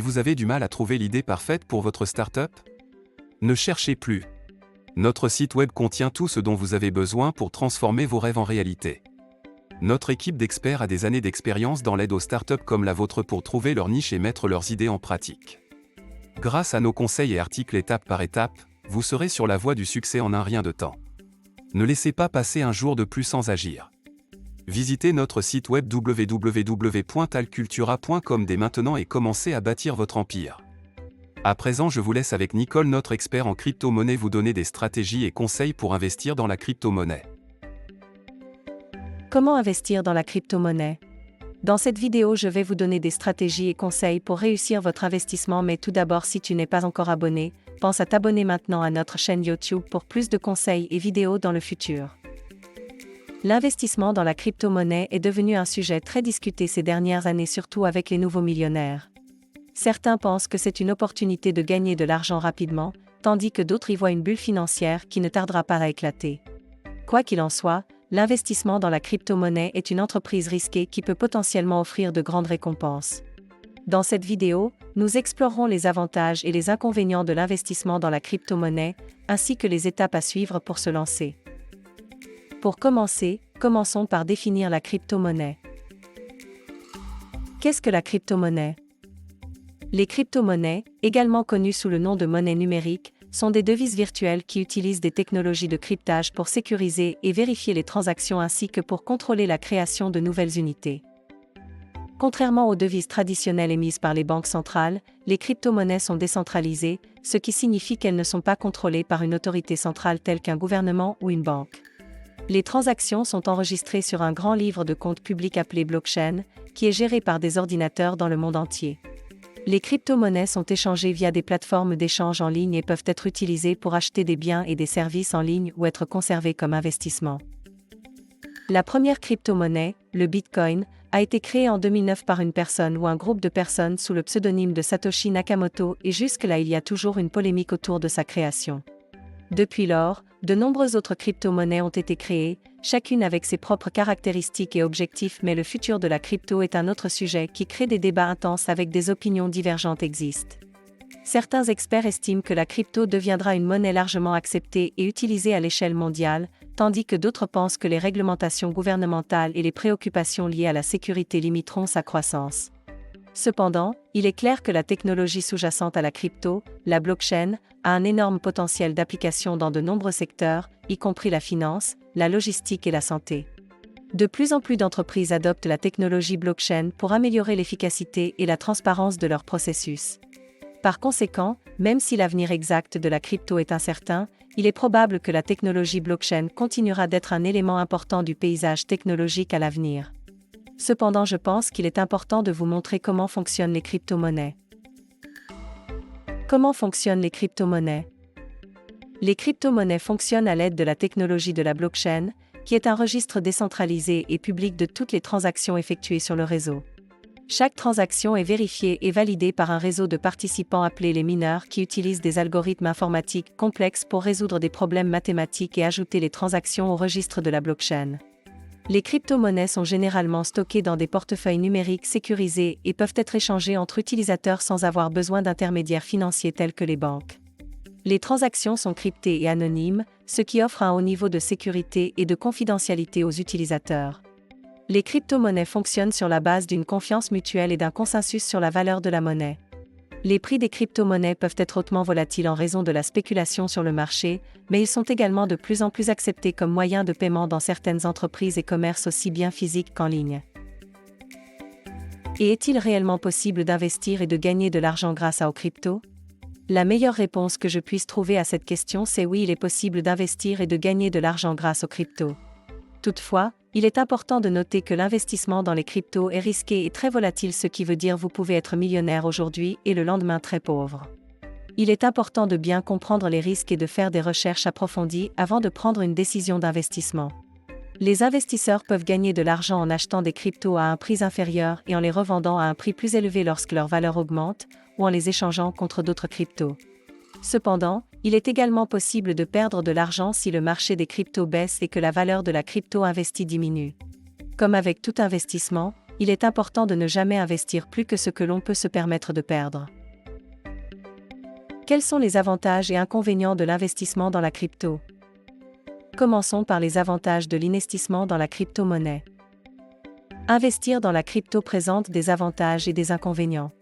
Vous avez du mal à trouver l'idée parfaite pour votre startup? Ne cherchez plus. Notre site web contient tout ce dont vous avez besoin pour transformer vos rêves en réalité. Notre équipe d'experts a des années d'expérience dans l'aide aux startups comme la vôtre pour trouver leur niche et mettre leurs idées en pratique. Grâce à nos conseils et articles étape par étape, vous serez sur la voie du succès en un rien de temps. Ne laissez pas passer un jour de plus sans agir. Visitez notre site web www.talcultura.com dès maintenant et commencez à bâtir votre empire. À présent, je vous laisse avec Nicole, notre expert en crypto-monnaie, vous donner des stratégies et conseils pour investir dans la crypto-monnaie. Comment investir dans la crypto-monnaie? Dans cette vidéo, je vais vous donner des stratégies et conseils pour réussir votre investissement, mais tout d'abord, si tu n'es pas encore abonné, pense à t'abonner maintenant à notre chaîne YouTube pour plus de conseils et vidéos dans le futur. L'investissement dans la crypto-monnaie est devenu un sujet très discuté ces dernières années, surtout avec les nouveaux millionnaires. Certains pensent que c'est une opportunité de gagner de l'argent rapidement, tandis que d'autres y voient une bulle financière qui ne tardera pas à éclater. Quoi qu'il en soit, l'investissement dans la crypto-monnaie est une entreprise risquée qui peut potentiellement offrir de grandes récompenses. Dans cette vidéo, nous explorerons les avantages et les inconvénients de l'investissement dans la crypto-monnaie, ainsi que les étapes à suivre pour se lancer. Pour commencer, commençons par définir la crypto-monnaie. Qu'est-ce que la crypto-monnaie? Les crypto-monnaies, également connues sous le nom de monnaie numérique, sont des devises virtuelles qui utilisent des technologies de cryptage pour sécuriser et vérifier les transactions ainsi que pour contrôler la création de nouvelles unités. Contrairement aux devises traditionnelles émises par les banques centrales, les crypto-monnaies sont décentralisées, ce qui signifie qu'elles ne sont pas contrôlées par une autorité centrale telle qu'un gouvernement ou une banque. Les transactions sont enregistrées sur un grand livre de compte public appelé blockchain, qui est géré par des ordinateurs dans le monde entier. Les crypto-monnaies sont échangées via des plateformes d'échange en ligne et peuvent être utilisées pour acheter des biens et des services en ligne ou être conservées comme investissement. La première crypto-monnaie, le Bitcoin, a été créée en 2009 par une personne ou un groupe de personnes sous le pseudonyme de Satoshi Nakamoto et jusque-là il y a toujours une polémique autour de sa création. Depuis lors, de nombreuses autres crypto-monnaies ont été créées, chacune avec ses propres caractéristiques et objectifs, mais le futur de la crypto est un autre sujet qui crée des débats intenses avec des opinions divergentes existent. Certains experts estiment que la crypto deviendra une monnaie largement acceptée et utilisée à l'échelle mondiale, tandis que d'autres pensent que les réglementations gouvernementales et les préoccupations liées à la sécurité limiteront sa croissance. Cependant, il est clair que la technologie sous-jacente à la crypto, la blockchain, a un énorme potentiel d'application dans de nombreux secteurs, y compris la finance, la logistique et la santé. De plus en plus d'entreprises adoptent la technologie blockchain pour améliorer l'efficacité et la transparence de leurs processus. Par conséquent, même si l'avenir exact de la crypto est incertain, il est probable que la technologie blockchain continuera d'être un élément important du paysage technologique à l'avenir. Cependant, je pense qu'il est important de vous montrer comment fonctionnent les crypto-monnaies. Comment fonctionnent les crypto-monnaies? Les crypto-monnaies fonctionnent à l'aide de la technologie de la blockchain, qui est un registre décentralisé et public de toutes les transactions effectuées sur le réseau. Chaque transaction est vérifiée et validée par un réseau de participants appelés les mineurs qui utilisent des algorithmes informatiques complexes pour résoudre des problèmes mathématiques et ajouter les transactions au registre de la blockchain. Les crypto-monnaies sont généralement stockées dans des portefeuilles numériques sécurisés et peuvent être échangées entre utilisateurs sans avoir besoin d'intermédiaires financiers tels que les banques. Les transactions sont cryptées et anonymes, ce qui offre un haut niveau de sécurité et de confidentialité aux utilisateurs. Les crypto-monnaies fonctionnent sur la base d'une confiance mutuelle et d'un consensus sur la valeur de la monnaie. Les prix des crypto-monnaies peuvent être hautement volatiles en raison de la spéculation sur le marché, mais ils sont également de plus en plus acceptés comme moyen de paiement dans certaines entreprises et commerces aussi bien physiques qu'en ligne. Et est-il réellement possible d'investir et de gagner de l'argent grâce aux cryptos? La meilleure réponse que je puisse trouver à cette question, c'est oui, il est possible d'investir et de gagner de l'argent grâce aux cryptos. Toutefois, il est important de noter que l'investissement dans les cryptos est risqué et très volatile, ce qui veut dire vous pouvez être millionnaire aujourd'hui et le lendemain très pauvre. Il est important de bien comprendre les risques et de faire des recherches approfondies avant de prendre une décision d'investissement. Les investisseurs peuvent gagner de l'argent en achetant des cryptos à un prix inférieur et en les revendant à un prix plus élevé lorsque leur valeur augmente, ou en les échangeant contre d'autres cryptos. Cependant, il est également possible de perdre de l'argent si le marché des cryptos baisse et que la valeur de la crypto investie diminue. Comme avec tout investissement, il est important de ne jamais investir plus que ce que l'on peut se permettre de perdre. Quels sont les avantages et inconvénients de l'investissement dans la crypto? Commençons par les avantages de l'investissement dans la crypto-monnaie. Investir dans la crypto présente des avantages et des inconvénients.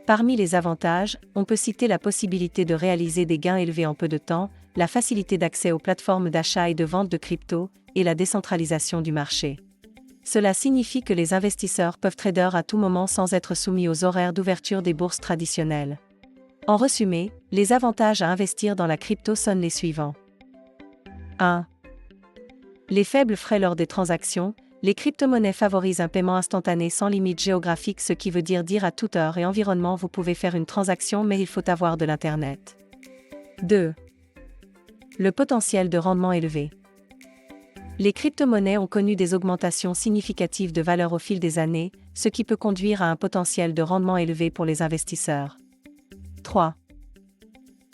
Parmi les avantages, on peut citer la possibilité de réaliser des gains élevés en peu de temps, la facilité d'accès aux plateformes d'achat et de vente de crypto, et la décentralisation du marché. Cela signifie que les investisseurs peuvent trader à tout moment sans être soumis aux horaires d'ouverture des bourses traditionnelles. En résumé, les avantages à investir dans la crypto sont les suivants. 1. Les faibles frais lors des transactions. Les crypto-monnaies favorisent un paiement instantané sans limite géographique, ce qui veut dire à toute heure et environnement vous pouvez faire une transaction, mais il faut avoir de l'Internet. 2. Le potentiel de rendement élevé. Les crypto-monnaies ont connu des augmentations significatives de valeur au fil des années, ce qui peut conduire à un potentiel de rendement élevé pour les investisseurs. 3.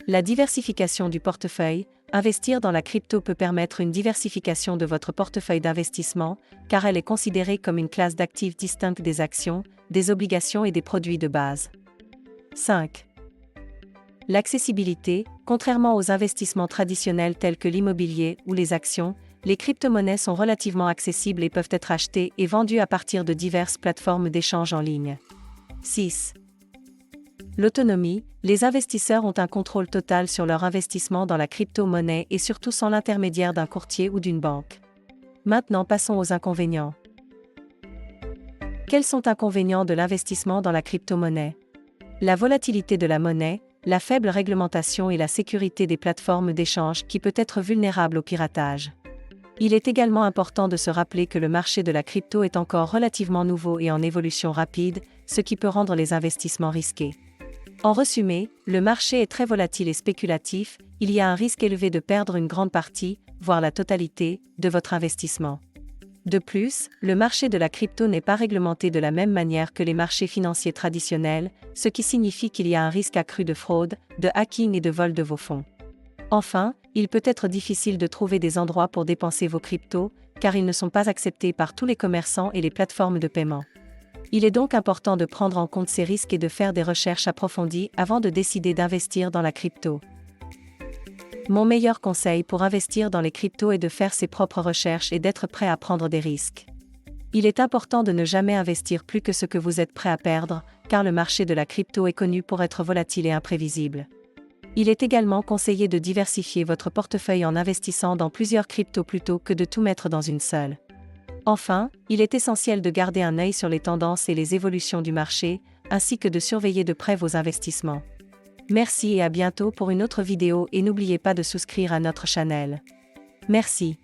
La diversification du portefeuille. Investir dans la crypto peut permettre une diversification de votre portefeuille d'investissement, car elle est considérée comme une classe d'actifs distincte des actions, des obligations et des produits de base. 5. L'accessibilité. Contrairement aux investissements traditionnels tels que l'immobilier ou les actions, les crypto-monnaies sont relativement accessibles et peuvent être achetées et vendues à partir de diverses plateformes d'échange en ligne. 6. L'autonomie. Les investisseurs ont un contrôle total sur leur investissement dans la crypto-monnaie et surtout sans l'intermédiaire d'un courtier ou d'une banque. Maintenant passons aux inconvénients. Quels sont les inconvénients de l'investissement dans la crypto-monnaie? La volatilité de la monnaie, la faible réglementation et la sécurité des plateformes d'échange qui peut être vulnérable au piratage. Il est également important de se rappeler que le marché de la crypto est encore relativement nouveau et en évolution rapide, ce qui peut rendre les investissements risqués. En résumé, le marché est très volatile et spéculatif, il y a un risque élevé de perdre une grande partie, voire la totalité, de votre investissement. De plus, le marché de la crypto n'est pas réglementé de la même manière que les marchés financiers traditionnels, ce qui signifie qu'il y a un risque accru de fraude, de hacking et de vol de vos fonds. Enfin, il peut être difficile de trouver des endroits pour dépenser vos cryptos, car ils ne sont pas acceptés par tous les commerçants et les plateformes de paiement. Il est donc important de prendre en compte ces risques et de faire des recherches approfondies avant de décider d'investir dans la crypto. Mon meilleur conseil pour investir dans les cryptos est de faire ses propres recherches et d'être prêt à prendre des risques. Il est important de ne jamais investir plus que ce que vous êtes prêt à perdre, car le marché de la crypto est connu pour être volatile et imprévisible. Il est également conseillé de diversifier votre portefeuille en investissant dans plusieurs cryptos plutôt que de tout mettre dans une seule. Enfin, il est essentiel de garder un œil sur les tendances et les évolutions du marché, ainsi que de surveiller de près vos investissements. Merci et à bientôt pour une autre vidéo et n'oubliez pas de souscrire à notre channel. Merci.